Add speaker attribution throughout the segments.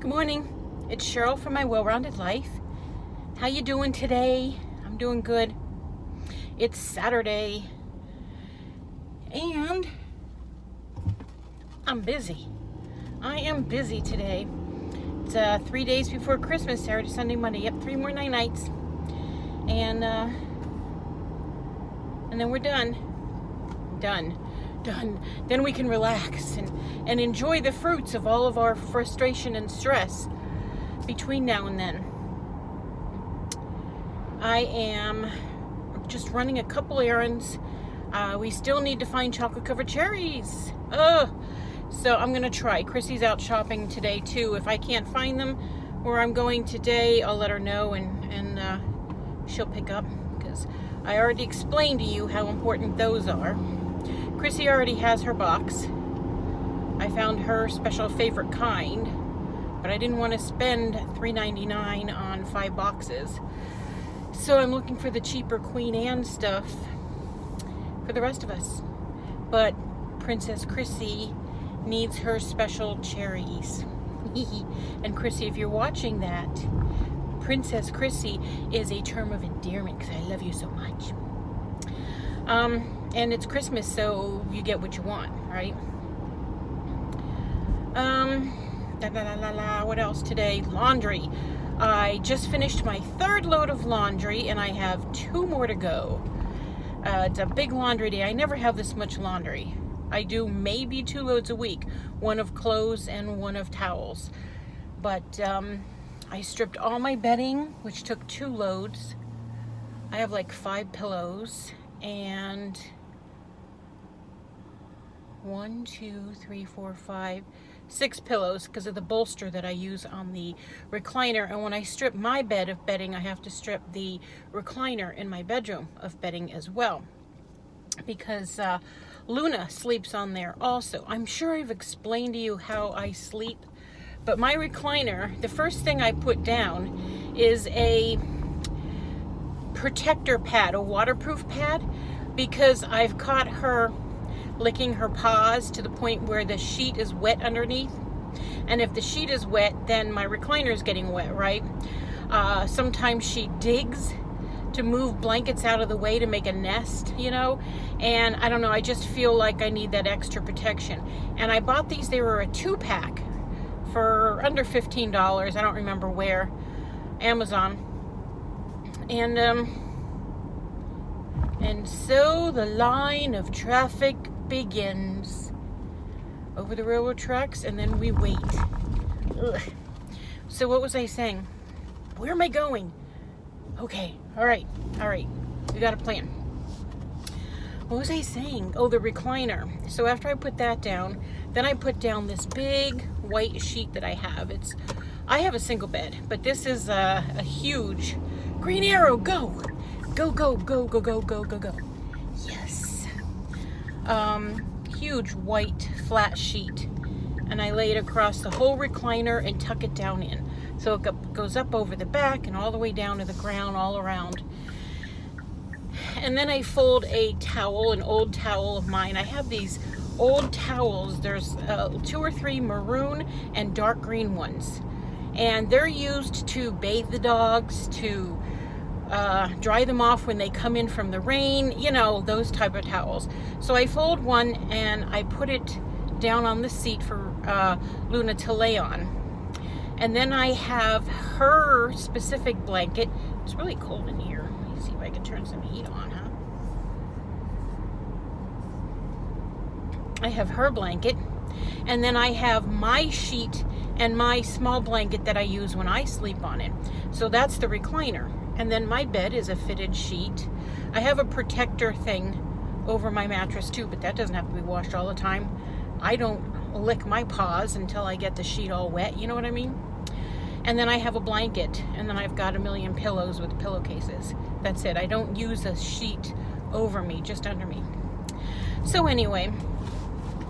Speaker 1: Good morning. It's Cheryl from My Well-Rounded Life. How you doing today? I'm doing good. It's Saturday and I'm busy. I am busy today. It's 3 days before Christmas, Saturday, Sunday, Monday. Yep, 3 more nights. And then we're done. Done. Then we can relax and enjoy the fruits of all of our frustration and stress between now and then. I am just running a couple errands. We still need to find chocolate covered cherries. So I'm gonna try. Chrissy's out shopping today too. If I can't find them where I'm going today, I'll let her know and she'll pick up, because I already explained to you how important those are. Chrissy already has her box. I found her special favorite kind, but I didn't want to spend $3.99 on 5 boxes. So I'm looking for the cheaper Queen Anne stuff for the rest of us. But Princess Chrissy needs her special cherries. And Chrissy, if you're watching that, Princess Chrissy is a term of endearment because I love you so much. And it's Christmas, so you get what you want, right? What else today? Laundry. I just finished my 3rd load of laundry, and I have 2 more to go. It's a big laundry day. I never have this much laundry. I do maybe 2 loads a week, 1 of clothes and 1 of towels. But I stripped all my bedding, which took 2 loads. I have like 5 pillows and 6 pillows because of the bolster that I use on the recliner. And when I strip my bed of bedding, I have to strip the recliner in my bedroom of bedding as well, because Luna sleeps on there also. I'm sure I've explained to you how I sleep, but my recliner, the first thing I put down is a protector pad, a waterproof pad, because I've caught her licking her paws to the point where the sheet is wet underneath. And if the sheet is wet, then my recliner is getting wet, right? Sometimes she digs to move blankets out of the way to make a nest, you know? And I don't know, I just feel like I need that extra protection. And I bought these, they were a 2-pack for under $15. I don't remember where. Amazon. And so the line of traffic begins over the railroad tracks, and then we wait. Ugh. So what was I saying? Where am I going? Okay, all right. We got a plan. What was I saying? Oh, the recliner. So after I put that down, then I put down this big white sheet that I have. I have a single bed, but this is a huge Green Arrow. Go. Yes. Huge white flat sheet, and I lay it across the whole recliner and tuck it down in. So it goes up over the back and all the way down to the ground all around. And then I fold a towel, an old towel of mine. I have these old towels. There's 2 or 3 maroon and dark green ones. And they're used to bathe the dogs, to dry them off when they come in from the rain, you know, those type of towels. So I fold one and I put it down on the seat for Luna to lay on. And then I have her specific blanket. It's really cold in here. Let me see if I can turn some heat on, huh? I have her blanket, and then I have my sheet and my small blanket that I use when I sleep on it. So that's the recliner. And then my bed is a fitted sheet. I have a protector thing over my mattress too, but that doesn't have to be washed all the time. I don't lick my paws until I get the sheet all wet, you know what I mean? And then I have a blanket, and then I've got a million pillows with pillowcases. That's it. I don't use a sheet over me, just under me. So anyway,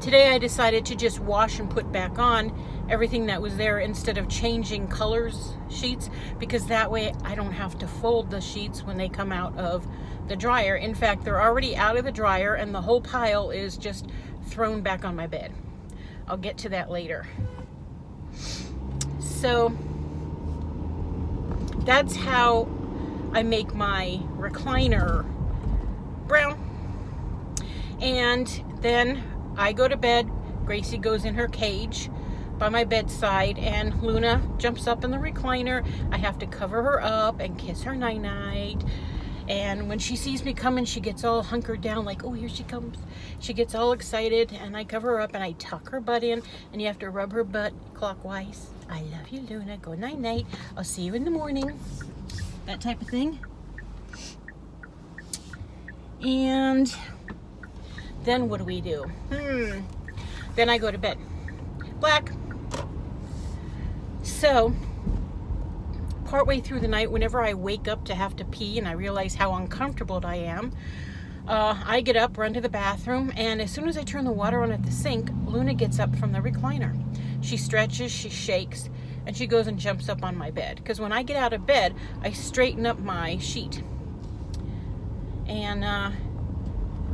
Speaker 1: today I decided to just wash and put back on everything that was there instead of changing colors sheets, because that way I don't have to fold the sheets when they come out of the dryer. In fact, they're already out of the dryer and the whole pile is just thrown back on my bed. I'll get to that later. So that's how I make my recliner brown. And then I go to bed. Gracie goes in her cage by my bedside, and Luna jumps up in the recliner. I have to cover her up and kiss her night-night. And when she sees me coming, she gets all hunkered down like, oh, here she comes. She gets all excited, and I cover her up and I tuck her butt in, and you have to rub her butt clockwise. I love you, Luna. Go night-night. I'll see you in the morning. That type of thing. And then what do we do? Then I go to bed. Black. So, partway through the night, whenever I wake up to have to pee and I realize how uncomfortable I am, I get up, run to the bathroom, and as soon as I turn the water on at the sink, Luna gets up from the recliner. She stretches, she shakes, and she goes and jumps up on my bed. Because when I get out of bed, I straighten up my sheet. And,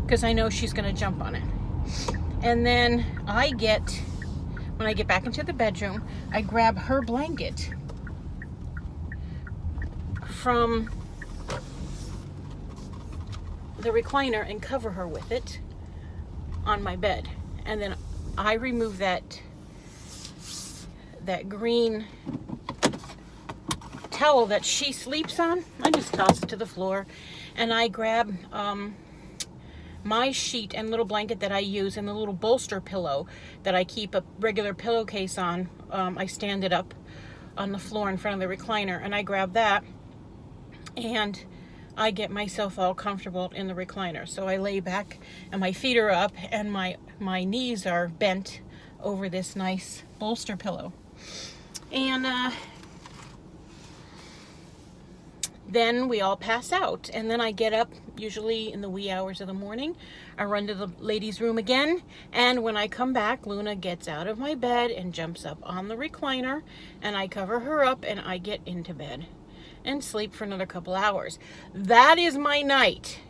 Speaker 1: because I know she's going to jump on it. And then when I get back into the bedroom, I grab her blanket from the recliner and cover her with it on my bed. And then I remove that green towel that she sleeps on. I just toss it to the floor, and I grab my sheet and little blanket that I use and the little bolster pillow that I keep a regular pillowcase on. I stand it up on the floor in front of the recliner, and I grab that and I get myself all comfortable in the recliner. So I lay back and my feet are up and my knees are bent over this nice bolster pillow. And then we all pass out, and then I get up, usually in the wee hours of the morning. I run to the ladies' room again, and when I come back, Luna gets out of my bed and jumps up on the recliner, and I cover her up, and I get into bed and sleep for another couple hours. That is my night,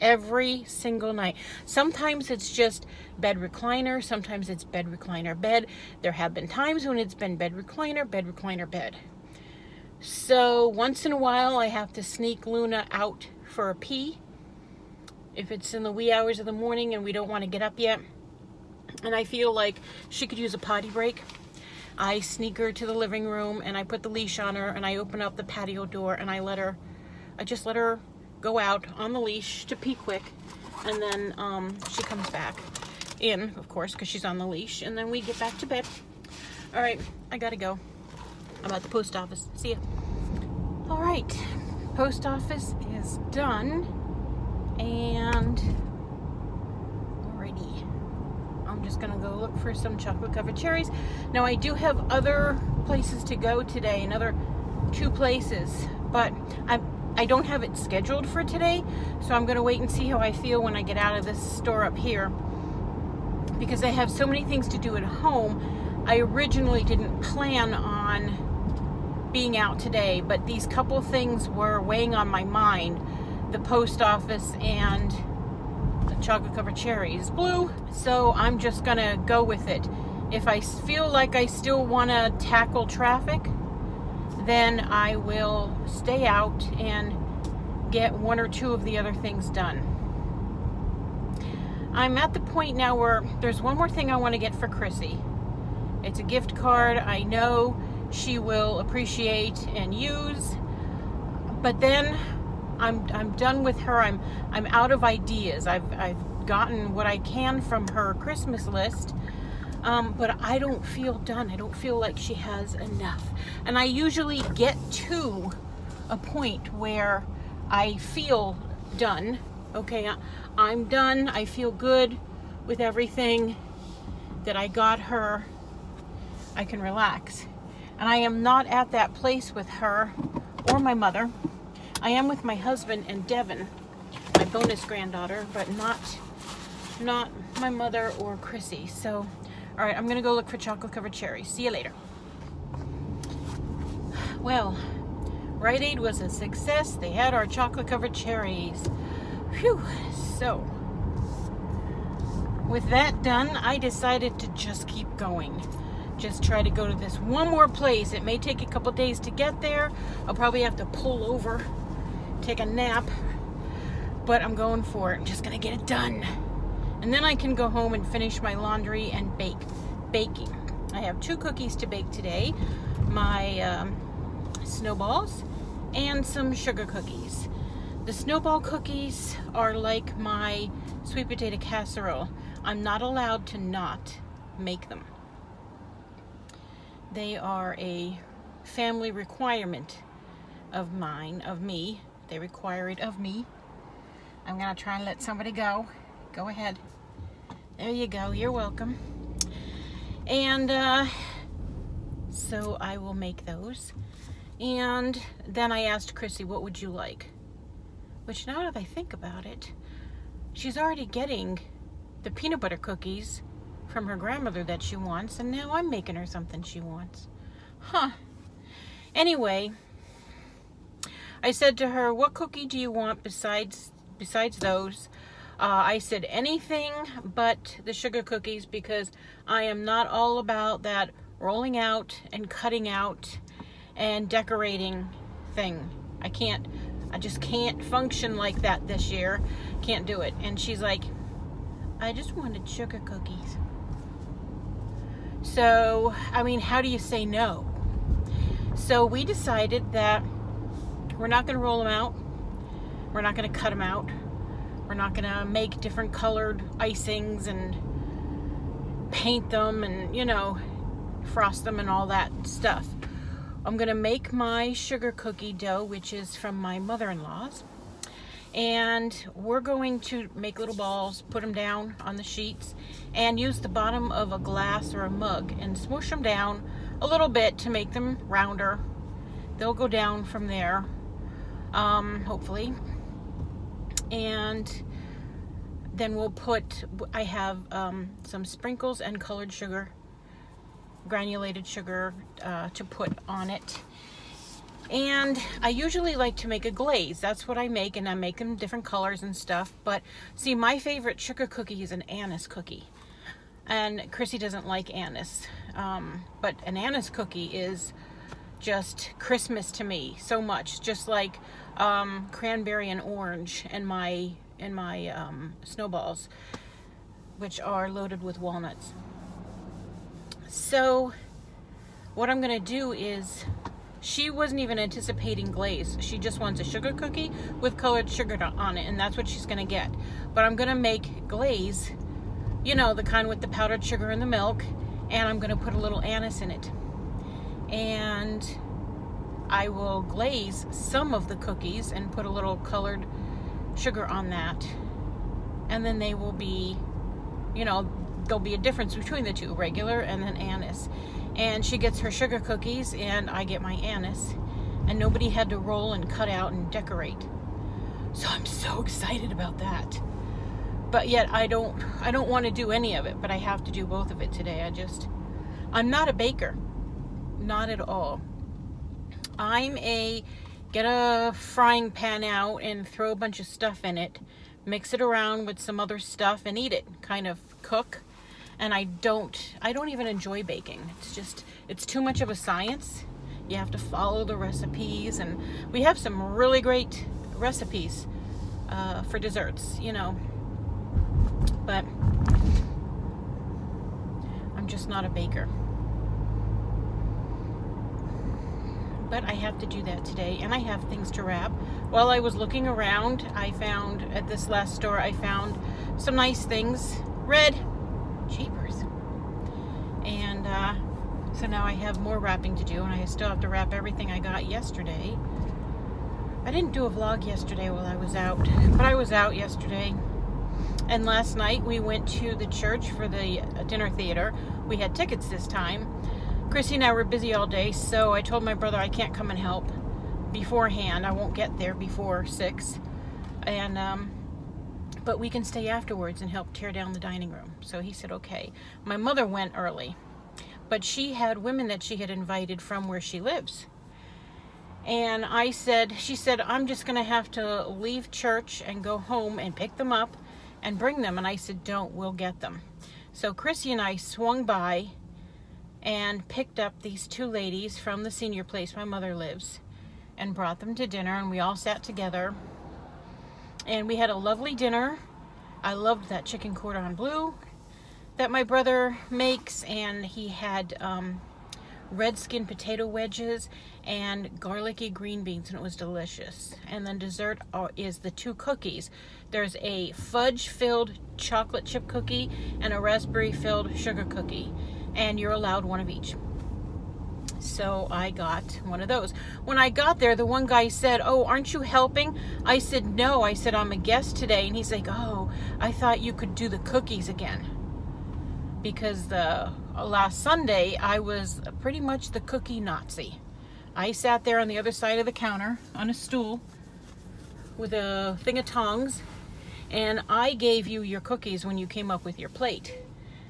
Speaker 1: every single night. Sometimes it's just bed recliner, sometimes it's bed recliner bed. There have been times when it's been bed recliner bed. So once in a while I have to sneak Luna out for a pee if it's in the wee hours of the morning and we don't want to get up yet and I feel like she could use a potty break. I sneak her to the living room and I put the leash on her and I open up the patio door and I just let her go out on the leash to pee quick, and then she comes back in, of course, because she's on the leash, and then we get back to bed. All right, I gotta go. I'm at the post office. See ya. All right, post office is done, and we're ready. I'm just gonna go look for some chocolate covered cherries. Now I do have other places to go today, another 2 places, but I don't have it scheduled for today, so I'm gonna wait and see how I feel when I get out of this store up here, because I have so many things to do at home. I originally didn't plan on being out today, but these couple things were weighing on my mind, the post office and the chocolate covered cherries. Blue. So I'm just gonna go with it. If I feel like I still want to tackle traffic, then I will stay out and get 1 or 2 of the other things done. I'm at the point now where there's one more thing I want to get for Chrissy. It's a gift card I know she will appreciate and use, but then I'm done with her. I'm out of ideas. I've gotten what I can from her Christmas list, but I don't feel done. I don't feel like she has enough. And I usually get to a point where I feel done. Okay, I'm done. I feel good with everything that I got her. I can relax. And I am not at that place with her or my mother. I am with my husband and Devin, my bonus granddaughter, but not my mother or Chrissy. So, all right, I'm gonna go look for chocolate covered cherries. See you later. Well, Rite Aid was a success. They had our chocolate covered cherries. Phew. So, with that done, I decided to just keep going. just try to go to this one more place. It may take a couple days to get there. I'll probably have to pull over, take a nap, but I'm going for it. I'm just gonna get it done. And then I can go home and finish my laundry and baking. I have 2 cookies to bake today. My snowballs and some sugar cookies. The snowball cookies are like my sweet potato casserole. I'm not allowed to not make them. They are a family requirement of me. They require it of me. I'm gonna try and let somebody go. Go ahead. There you go. You're welcome. And so I will make those. And then I asked Chrissy, what would you like? Which, now that I think about it, she's already getting the peanut butter cookies from her grandmother that she wants, and now I'm making her something she wants. Huh. Anyway, I said to her, what cookie do you want besides those? I said anything but the sugar cookies, because I am not all about that rolling out and cutting out and decorating thing. I just can't function like that this year. Can't do it. And she's like, I just wanted sugar cookies. So, I mean, how do you say no? So we decided that we're not going to roll them out. We're not going to cut them out. We're not going to make different colored icings and paint them and, frost them and all that stuff. I'm going to make my sugar cookie dough, which is from my mother-in-law's. And we're going to make little balls, put them down on the sheets, and use the bottom of a glass or a mug and smoosh them down a little bit to make them rounder. They'll go down from there, hopefully. And then I have some sprinkles and colored sugar, granulated sugar to put on it. And I usually like to make a glaze. That's what I make, and I make them different colors and stuff. But see, my favorite sugar cookie is an anise cookie. And Chrissy doesn't like anise. But an anise cookie is just Christmas to me so much. Just like cranberry and orange in my snowballs, which are loaded with walnuts. So what I'm going to do is, she wasn't even anticipating glaze. She just wants a sugar cookie with colored sugar on it, and that's what she's going to get. But I'm going to make glaze, the kind with the powdered sugar and the milk, and I'm going to put a little anise in it. And I will glaze some of the cookies and put a little colored sugar on that. And then they will be, there'll be a difference between the two, regular and then anise. And she gets her sugar cookies and I get my anise. And nobody had to roll and cut out and decorate. So I'm so excited about that. But yet I don't want to do any of it, but I have to do both of it today. I'm not a baker. Not at all. Get a frying pan out and throw a bunch of stuff in it, mix it around with some other stuff and eat it, kind of cook. And I don't even enjoy baking. It's too much of a science. You have to follow the recipes, and we have some really great recipes for desserts, but I'm just not a baker. But I have to do that today, and I have things to wrap. While I was looking around, at this last store, I found some nice things. Red. Jeepers. And so now I have more wrapping to do, and I still have to wrap everything I got yesterday. I didn't do a vlog yesterday while I was out, but I was out yesterday. And last night we went to the church for the dinner theater. We had tickets this time. Chrissy and I were busy all day, so I told my brother I can't come and help beforehand. I won't get there before 6. And but we can stay afterwards and help tear down the dining room. So he said, okay. My mother went early, but she had women that she had invited from where she lives. And she said, I'm just going to have to leave church and go home and pick them up and bring them. And I said, we'll get them. So Chrissy and I swung by and picked up these two ladies from the senior place my mother lives and brought them to dinner, and we all sat together and we had a lovely dinner. I loved that chicken cordon bleu that my brother makes, and he had red skin potato wedges and garlicky green beans, and it was delicious. And then dessert is the two cookies. There's a fudge filled chocolate chip cookie and a raspberry filled sugar cookie, and you're allowed one of each. So I got one of those. When I got there, the one guy said, "Oh, aren't you helping?" I said, "No." I said, "I'm a guest today." And he's like, "Oh, I thought you could do the cookies again." Because the last Sunday, I was pretty much the cookie Nazi. I sat there on the other side of the counter on a stool with a thing of tongs, and I gave you your cookies when you came up with your plate.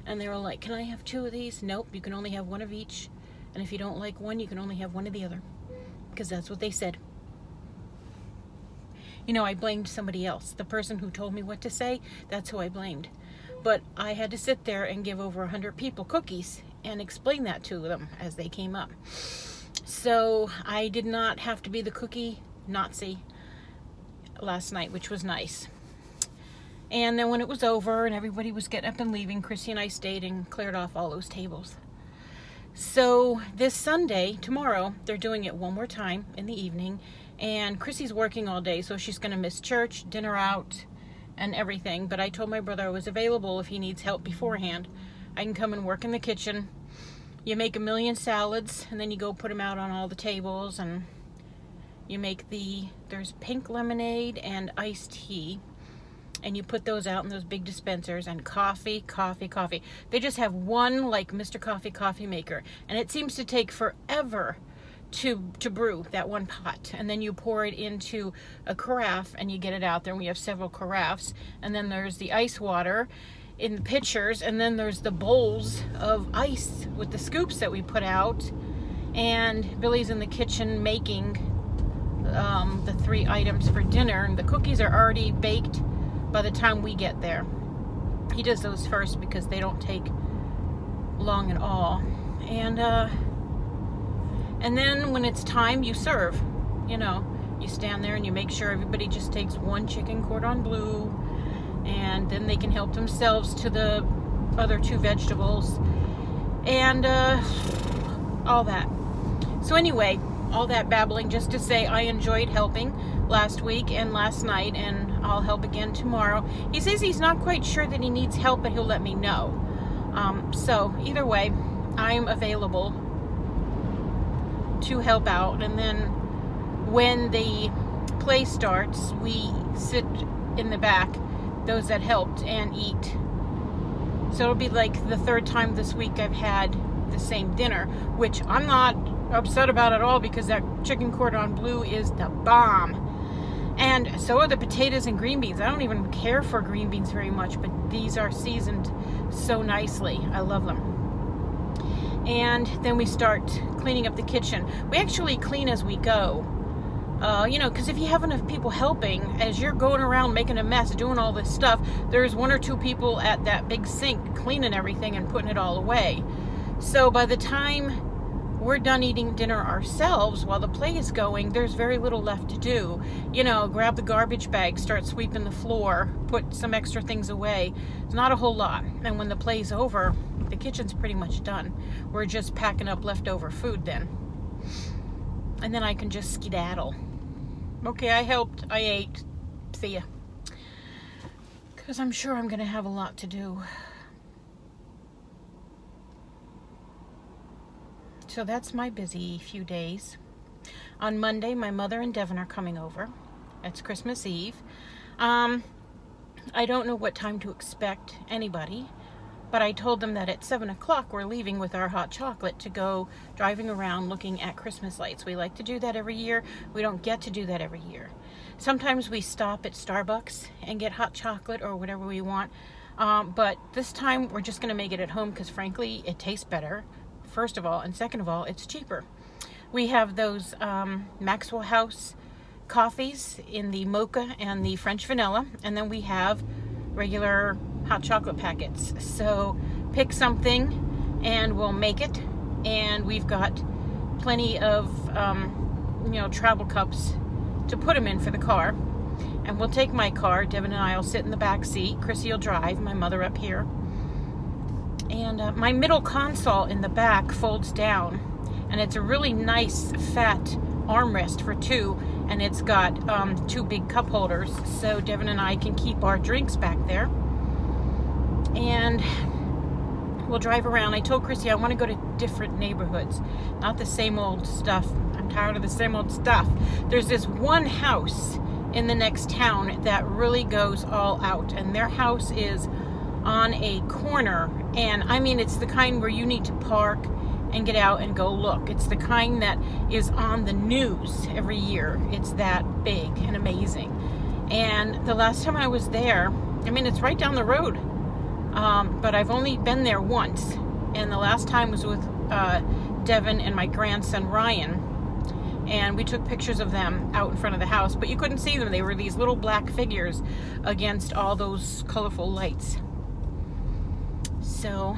Speaker 1: And they were like, "Can I have two of these?" "Nope, you can only have one of each. And if you don't like one, you can only have one of the other." Because that's what they said. You know, I blamed somebody else. The person who told me what to say, that's who I blamed. But I had to sit there and give over 100 people cookies and explain that to them as they came up. So I did not have to be the cookie Nazi last night, which was nice. And then when it was over and everybody was getting up and leaving, Chrissy and I stayed and cleared off all those tables. So this Sunday, tomorrow, they're doing it one more time in the evening. And Chrissy's working all day, so she's going to miss church, dinner out, and everything. But I told my brother I was available if he needs help beforehand. I can come and work in the kitchen. You make a million salads, and then you go put them out on all the tables, and you make there's pink lemonade and iced tea, and you put those out in those big dispensers, and coffee. They just have one, like, Mr. Coffee maker, and it seems to take forever to brew that one pot. And then you pour it into a carafe and you get it out there, and we have several carafes. And then there's the ice water in the pitchers, and then there's the bowls of ice with the scoops that we put out. And Billy's in the kitchen making the 3 items for dinner, and the cookies are already baked by the time we get there. He does those first because they don't take long at all. And then when it's time, you serve. You know, you stand there and you make sure everybody just takes one chicken cordon bleu, and then they can help themselves to the other 2 vegetables, and all that. So anyway, all that babbling just to say I enjoyed helping last week and last night, and I'll help again tomorrow. He says he's not quite sure that he needs help, but he'll let me know. So either way, I'm available to help out. And then when the play starts, we sit in the back, those that helped, and eat. So it'll be like the 3rd time this week I've had the same dinner, which I'm not upset about at all, because that chicken cordon bleu is the bomb. And so are the potatoes and green beans. I don't even care for green beans very much, but these are seasoned so nicely. I love them. And then we start cleaning up the kitchen. We actually clean as we go. You know, because if you have enough people helping, as you're going around making a mess, doing all this stuff, there's 1 or 2 people at that big sink cleaning everything and putting it all away. So by the time we're done eating dinner ourselves while the play is going, there's very little left to do. You know, grab the garbage bag, start sweeping the floor, put some extra things away. It's not a whole lot. And when the play's over, the kitchen's pretty much done. We're just packing up leftover food then. And then I can just skedaddle. Okay, I helped, I ate, see ya. Because I'm sure I'm going to have a lot to do. So that's my busy few days. On Monday, my mother and Devin are coming over. It's Christmas Eve. I don't know what time to expect anybody, but I told them that at 7 o'clock we're leaving with our hot chocolate to go driving around looking at Christmas lights. We like to do that every year. We don't get to do that every year. Sometimes we stop at Starbucks and get hot chocolate or whatever we want, but this time we're just going to make it at home because frankly it tastes better, first of all, and second of all, it's cheaper. We have those Maxwell House coffees in the mocha and the French vanilla, and then we have regular hot chocolate packets. So pick something and we'll make it and we've got plenty of travel cups to put them in for the car. And we'll take my car. Devin and I will sit in the back seat. Chrissy will drive, my mother up here. And my middle console in the back folds down, and it's a really nice fat armrest for two, and it's got two big cup holders, so Devin and I can keep our drinks back there. And we'll drive around. I told Chrissy I want to go to different neighborhoods, not the same old stuff. I'm tired of the same old stuff. There's this one house in the next town that really goes all out, and their house is on a corner, and I mean, it's the kind where you need to park and get out and go look. It's the kind that is on the news every year. It's that big and amazing. And the last time I was there, I mean, it's right down the road, but I've only been there once, and the last time was with Devin and my grandson Ryan, and we took pictures of them out in front of the house, but you couldn't see them. They were these little black figures against all those colorful lights. So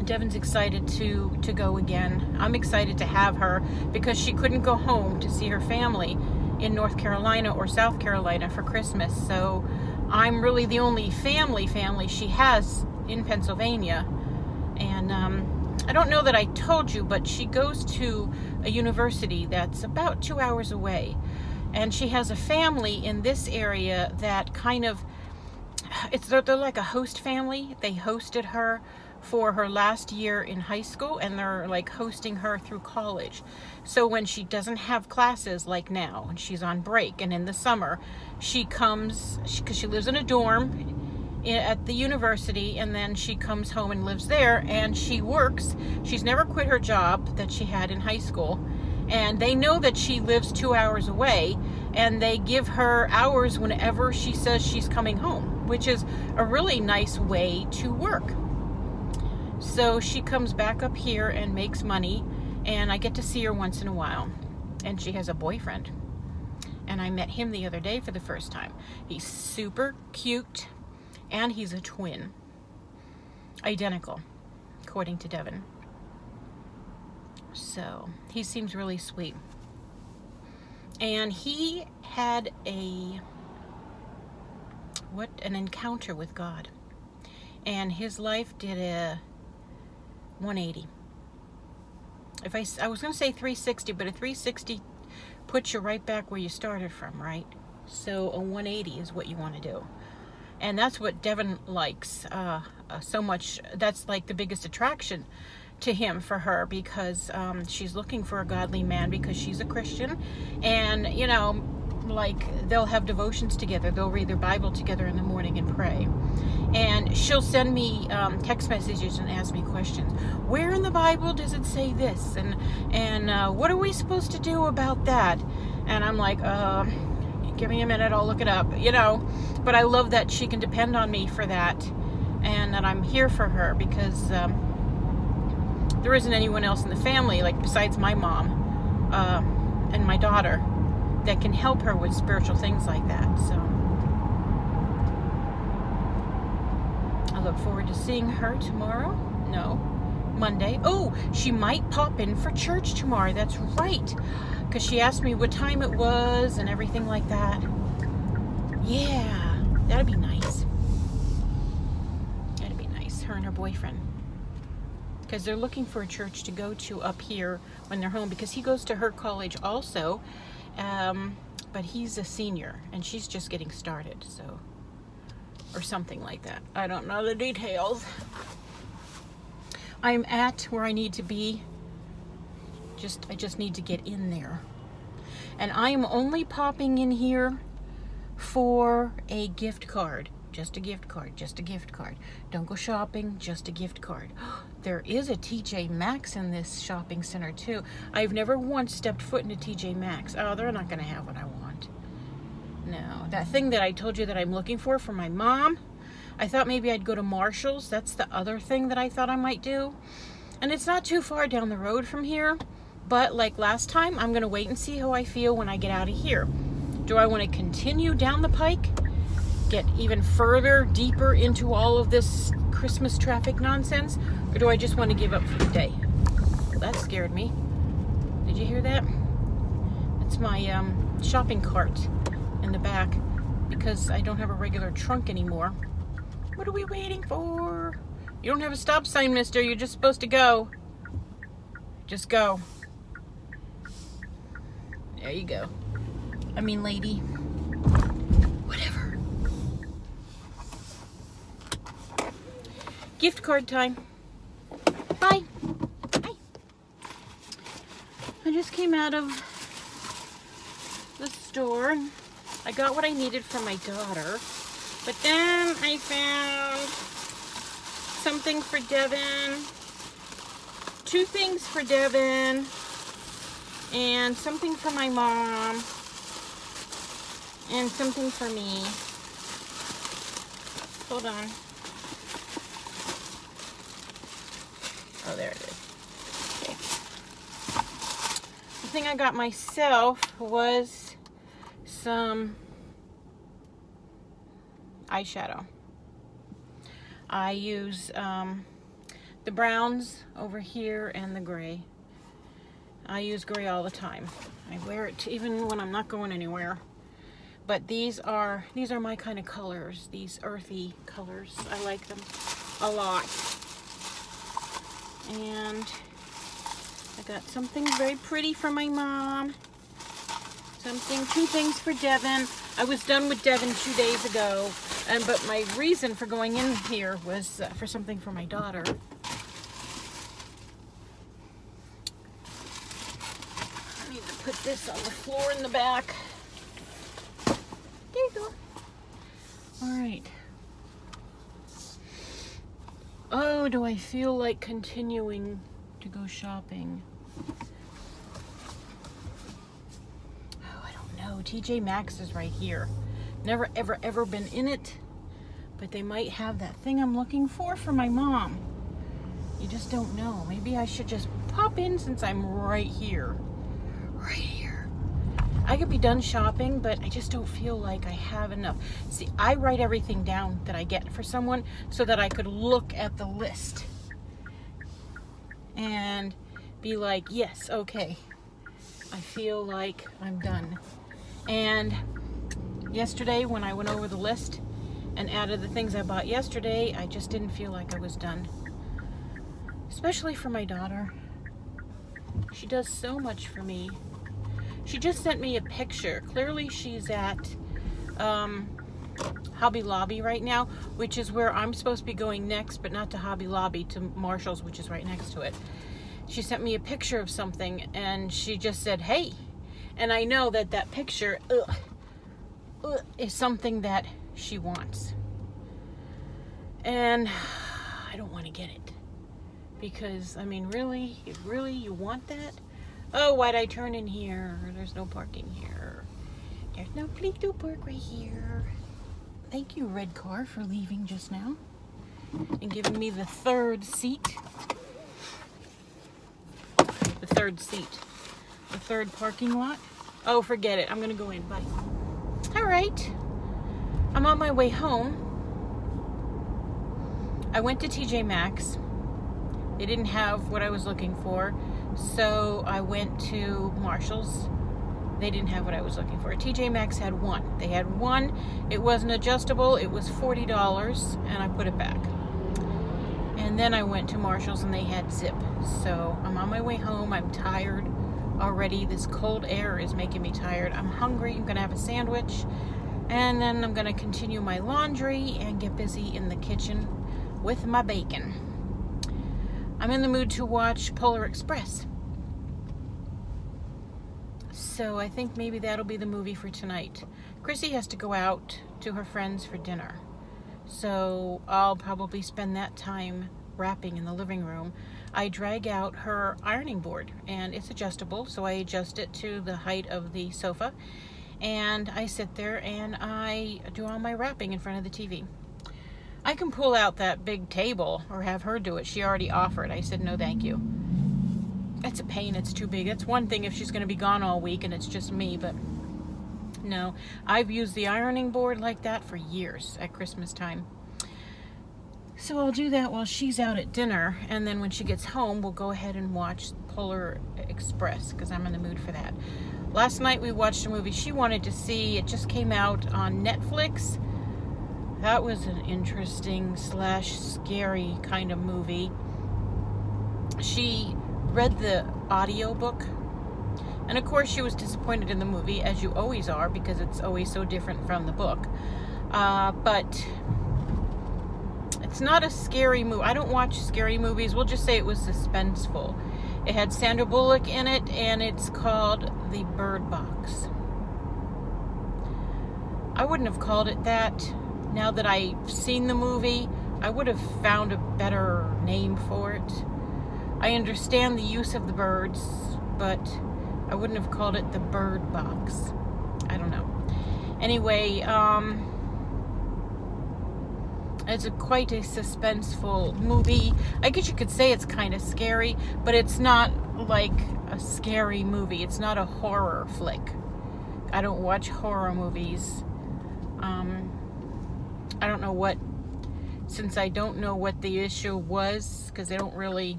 Speaker 1: Devin's excited to go again. I'm excited to have her because she couldn't go home to see her family in North Carolina or South Carolina for Christmas. So I'm really the only family she has in Pennsylvania. And I don't know that I told you, but she goes to a university that's about 2 hours away. And she has a family in this area that kind of, they're like a host family. They hosted her for her last year in high school, and they're like hosting her through college. So when she doesn't have classes like now, and she's on break, and in the summer, she comes, because she lives in a dorm at the university, and then she comes home and lives there, and she works. She's never quit her job that she had in high school, and they know that she lives 2 hours away, and they give her hours whenever she says she's coming home, which is a really nice way to work. So she comes back up here and makes money, and I get to see her once in a while. And she has a boyfriend, and I met him the other day for the first time. He's super cute, and he's a twin. Identical, according to Devin. So he seems really sweet. And he had an encounter with God. And his life did a 180. I was going to say 360, but a 360 puts you right back where you started from, right? So a 180 is what you want to do. And that's what Devin likes so much. That's like the biggest attraction to him for her, because she's looking for a godly man because she's a Christian. And, you know, like they'll have devotions together. They'll read their Bible together in the morning and pray. And she'll send me text messages and ask me questions. Where in the Bible does it say this? And what are we supposed to do about that? And I'm like, give me a minute, I'll look it up, you know. But I love that she can depend on me for that, and that I'm here for her, because there isn't anyone else in the family, like besides my mom and my daughter, that can help her with spiritual things like that. So I look forward to seeing her tomorrow. No, Monday. Oh, she might pop in for church tomorrow. That's right, because she asked me what time it was and everything like that. Yeah, that'd be nice. That'd be nice, her and her boyfriend, because they're looking for a church to go to up here when they're home, because he goes to her college also, but he's a senior and she's just getting started, so, or something like that. I don't know the details. I'm at where I need to be. I just need to get in there. And I am only popping in here for a gift card. Just a gift card, just a gift card. Don't go shopping, just a gift card. There is a TJ Maxx in this shopping center too. I've never once stepped foot into TJ Maxx. Oh, they're not gonna have what I want. No, that thing that I told you that I'm looking for my mom, I thought maybe I'd go to Marshall's. That's the other thing that I thought I might do. And it's not too far down the road from here. But like last time, I'm going to wait and see how I feel when I get out of here. Do I want to continue down the pike get even further, deeper into all of this Christmas traffic nonsense? Or do I just want to give up for the day? Well, that scared me. Did you hear that? It's my shopping cart in the back because I don't have a regular trunk anymore. What are we waiting for? You don't have a stop sign, mister. You're just supposed to go. Just go. There you go. I mean, lady. Whatever. Gift card time. Bye. Bye. I just came out of the store. I got what I needed for my daughter. But then I found something for Devin. 2 things for Devin. And something for my mom. And something for me. Hold on. Oh, there it is. Okay. The thing I got myself was some eyeshadow. I use the browns over here and the gray. I use gray all the time. I wear it even when I'm not going anywhere. But these are my kind of colors. These earthy colors. I like them a lot. And I got something very pretty for my mom. 2 things for Devin. I was done with Devin 2 days ago, but my reason for going in here was for something for my daughter. I need to put this on the floor in the back. There you go. All right. Oh, do I feel like continuing to go shopping? TJ Maxx is right here. Never, ever been in it, but they might have that thing I'm looking for my mom. You just don't know. Maybe I should just pop in since I'm right here. Right here. I could be done shopping, but I just don't feel like I have enough. See, I write everything down that I get for someone so that I could look at the list and be like, yes, okay. I feel like I'm done. And yesterday when I went over the list and added the things I bought yesterday, I just didn't feel like I was done. Especially for my daughter. She does so much for me. She just sent me a picture. Clearly she's at Hobby Lobby right now, which is where I'm supposed to be going next, but not to Hobby Lobby, to Marshall's, which is right next to it. She sent me a picture of something and she just said, hey. And I know that that picture is something that she wants. And I don't want to get it. Because, I mean, really, you want that? Oh, why'd I turn in here? There's no parking here. There's no place to park right here. Thank you, red car, for leaving just now. And giving me the 3rd seat. The 3rd seat. The 3rd parking lot. Oh, forget it. I'm going to go in. Bye. All right. I'm on my way home. I went to TJ Maxx. They didn't have what I was looking for. So I went to Marshall's. They didn't have what I was looking for. TJ Maxx had one. They had one. It wasn't adjustable. It was $40 and I put it back. And then I went to Marshall's and they had zip. So I'm on my way home. I'm tired already. This cold air is making me tired. I'm hungry. I'm going to have a sandwich. And then I'm going to continue my laundry and get busy in the kitchen with my bacon. I'm in the mood to watch Polar Express. So I think maybe that'll be the movie for tonight. Chrissy has to go out to her friends for dinner. So I'll probably spend that time wrapping in the living room. I drag out her ironing board and it's adjustable, so I adjust it to the height of the sofa and I sit there and I do all my wrapping in front of the TV. I can pull out that big table or have her do it. She already offered. I said no thank you. It's a pain, it's too big. That's one thing if she's going to be gone all week and it's just me, but No, I've used the ironing board like that for years at Christmas time. So I'll do that while she's out at dinner, and then when she gets home, we'll go ahead and watch Polar Express, because I'm in the mood for that. Last night we watched a movie she wanted to see. It just came out on Netflix. That was an interesting / scary kind of movie. She read the audiobook, and of course she was disappointed in the movie, as you always are, because it's always so different from the book. But it's not a scary movie. I don't watch scary movies. We'll just say it was suspenseful. It had Sandra Bullock in it, and it's called The Bird Box. I wouldn't have called it that. Now that I've seen the movie, I would have found a better name for it. I understand the use of the birds, but I wouldn't have called it The Bird Box. I don't know. Anyway, it's quite a suspenseful movie. I guess you could say it's kind of scary, but it's not like a scary movie. It's not a horror flick. I don't watch horror movies. I don't know what, since I don't know what the issue was, because they don't really,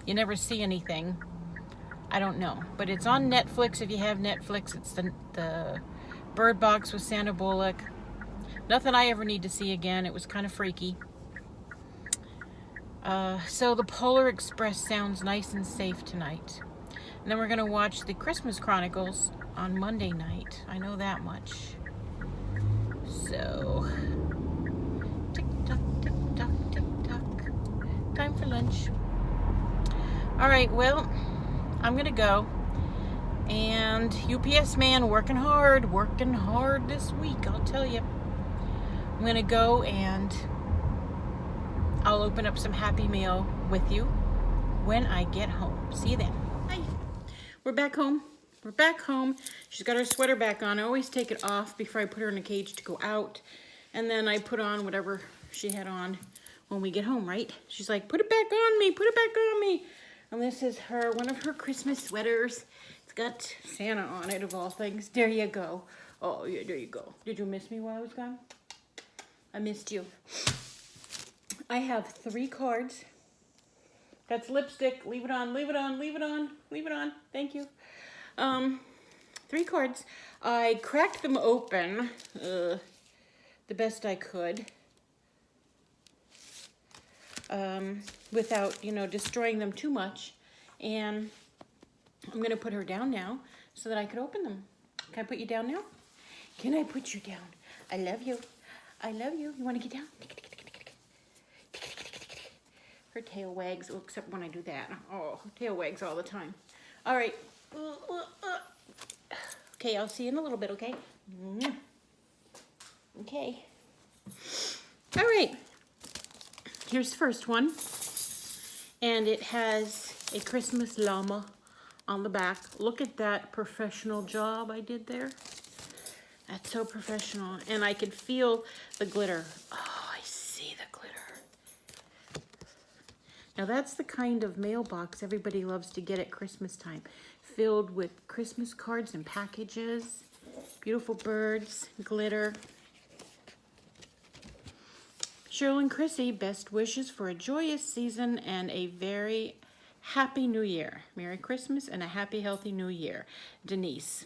Speaker 1: you never see anything. I don't know. But it's on Netflix. If you have Netflix, it's the Bird Box with Sandra Bullock. Nothing I ever need to see again. It was kind of freaky. So the Polar Express sounds nice and safe tonight. And then we're going to watch the Christmas Chronicles on Monday night. I know that much. So, tick-tock, tick-tock, tick-tock. Time for lunch. All right, well, I'm going to go. And UPS man working hard this week, I'll tell you. I'm going to go and I'll open up some Happy Meal with you when I get home. See you then. Hi. We're back home. We're back home. She's got her sweater back on. I always take it off before I put her in a cage to go out. And then I put on whatever she had on when we get home, right? She's like, put it back on me, put it back on me. And this is one of her Christmas sweaters. It's got Santa on it, of all things. There you go. Oh, yeah, there you go. Did you miss me while I was gone? I missed you. I have 3 cards. That's lipstick. Leave it on, leave it on, leave it on, leave it on. Thank you. 3 cards. I cracked them open the best I could without, destroying them too much. And I'm going to put her down now so that I could open them. Can I put you down now? Can I put you down? I love you. I love you. You want to get down? Her tail wags, except when I do that. Oh, her tail wags all the time. All right. Okay, I'll see you in a little bit, okay? Okay. All right. Here's the first one. And it has a Christmas llama on the back. Look at that professional job I did there. That's so professional. And I could feel the glitter. Oh, I see the glitter. Now that's the kind of mailbox everybody loves to get at Christmas time. Filled with Christmas cards and packages. Beautiful birds, glitter. Cheryl and Chrissy, best wishes for a joyous season and a very happy new year. Merry Christmas and a happy, healthy new year. Denise.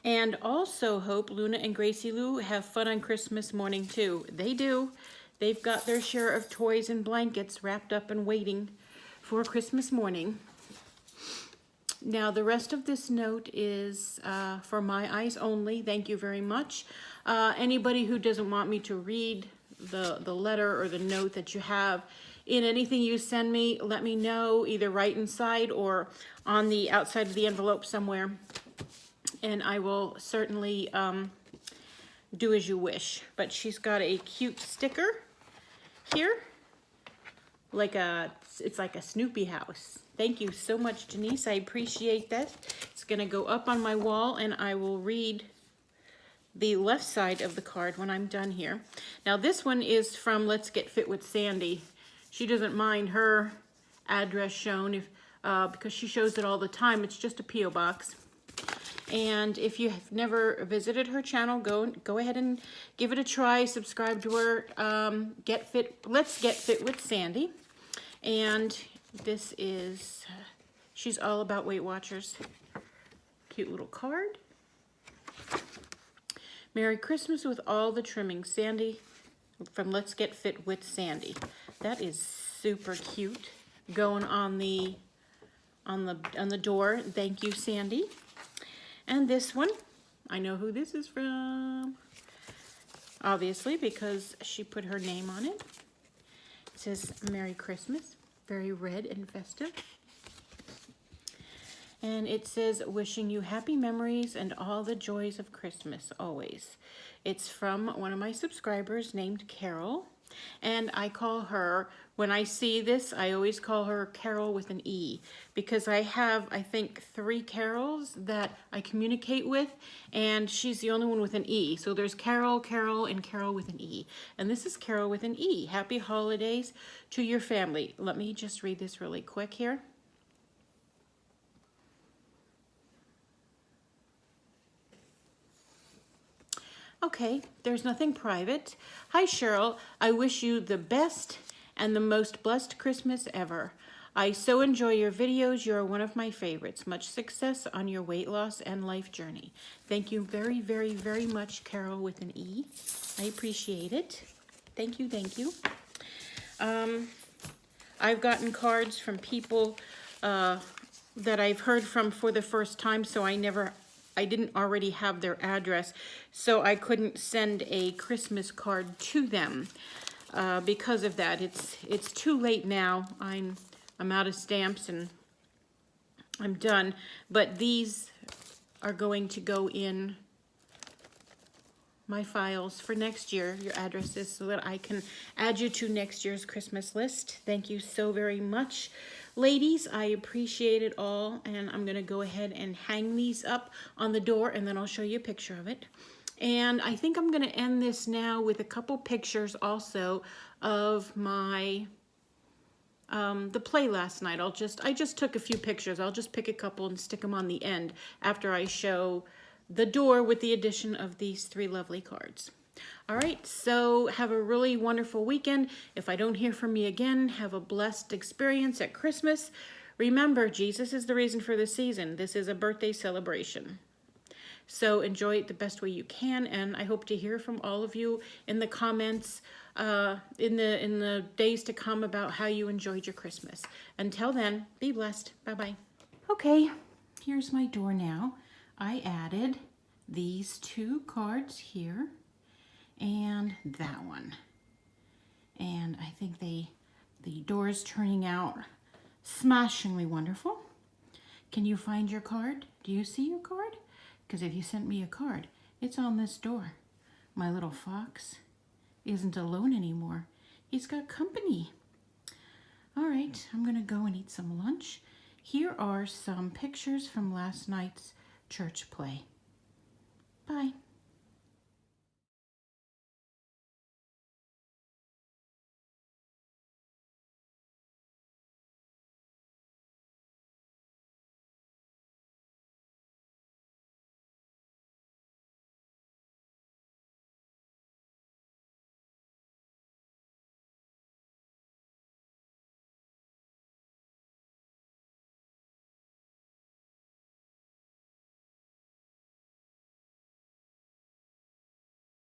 Speaker 1: And also hope Luna and Gracie Lou have fun on Christmas morning too. They do. They've got their share of toys and blankets wrapped up and waiting for Christmas morning. Now the rest of this note is for my eyes only. Thank you very much. Anybody who doesn't want me to read the letter or the note that you have in anything you send me, let me know, either right inside or on the outside of the envelope somewhere. And I will certainly do as you wish. But she's got a cute sticker here. It's like a Snoopy house. Thank you so much, Denise. I appreciate that. It's gonna go up on my wall and I will read the left side of the card when I'm done here. Now this one is from Let's Get Fit with Sandy. She doesn't mind her address shown because she shows it all the time. It's just a P.O. box. And if you have never visited her channel, go ahead and give it a try. Subscribe to her. Let's Get Fit with Sandy. And this is, she's all about Weight Watchers. Cute little card. Merry Christmas with all the trimmings, Sandy, from Let's Get Fit with Sandy. That is super cute. Going on the door. Thank you, Sandy. And this one, I know who this is from. Obviously, because she put her name on it. It says Merry Christmas. Very red and festive. And it says, wishing you happy memories and all the joys of Christmas always. It's from one of my subscribers named Carol. And I call her, when I see this, I always call her Carol with an E. Because I have, I think, 3 Carols that I communicate with. And she's the only one with an E. So there's Carol, Carol, and Carol with an E. And this is Carol with an E. Happy holidays to your family. Let me just read this really quick here. Okay, there's nothing private. Hi, Cheryl. I wish you the best and the most blessed Christmas ever. I so enjoy your videos. You're one of my favorites. Much success on your weight loss and life journey. Thank you very, very, very much, Carol with an E. I appreciate it. Thank you, thank you. I've gotten cards from people that I've heard from for the first time, so I didn't already have their address, so I couldn't send a Christmas card to them because of that. It's too late now. I'm out of stamps and I'm done. But these are going to go in my files for next year, your addresses, so that I can add you to next year's Christmas list. Thank you so very much. Ladies, I appreciate it all, and I'm going to go ahead and hang these up on the door, and then I'll show you a picture of it. And I think I'm going to end this now with a couple pictures also of my the play last night. I just took a few pictures. I'll just pick a couple and stick them on the end after I show the door with the addition of these 3 lovely cards. All right, so have a really wonderful weekend. If I don't hear from you again, have a blessed experience at Christmas. Remember, Jesus is the reason for the season. This is a birthday celebration. So enjoy it the best way you can, and I hope to hear from all of you in the comments in the days to come about how you enjoyed your Christmas. Until then, be blessed. Bye-bye. Okay, here's my door now. I added these 2 cards here and that one. And I think the door is turning out smashingly wonderful. Can you find your card? Do you see your card? Because if you sent me a card, it's on this door. My little fox isn't alone anymore. He's got company. All right, I'm going to go and eat some lunch. Here are some pictures from last night's church play. Bye.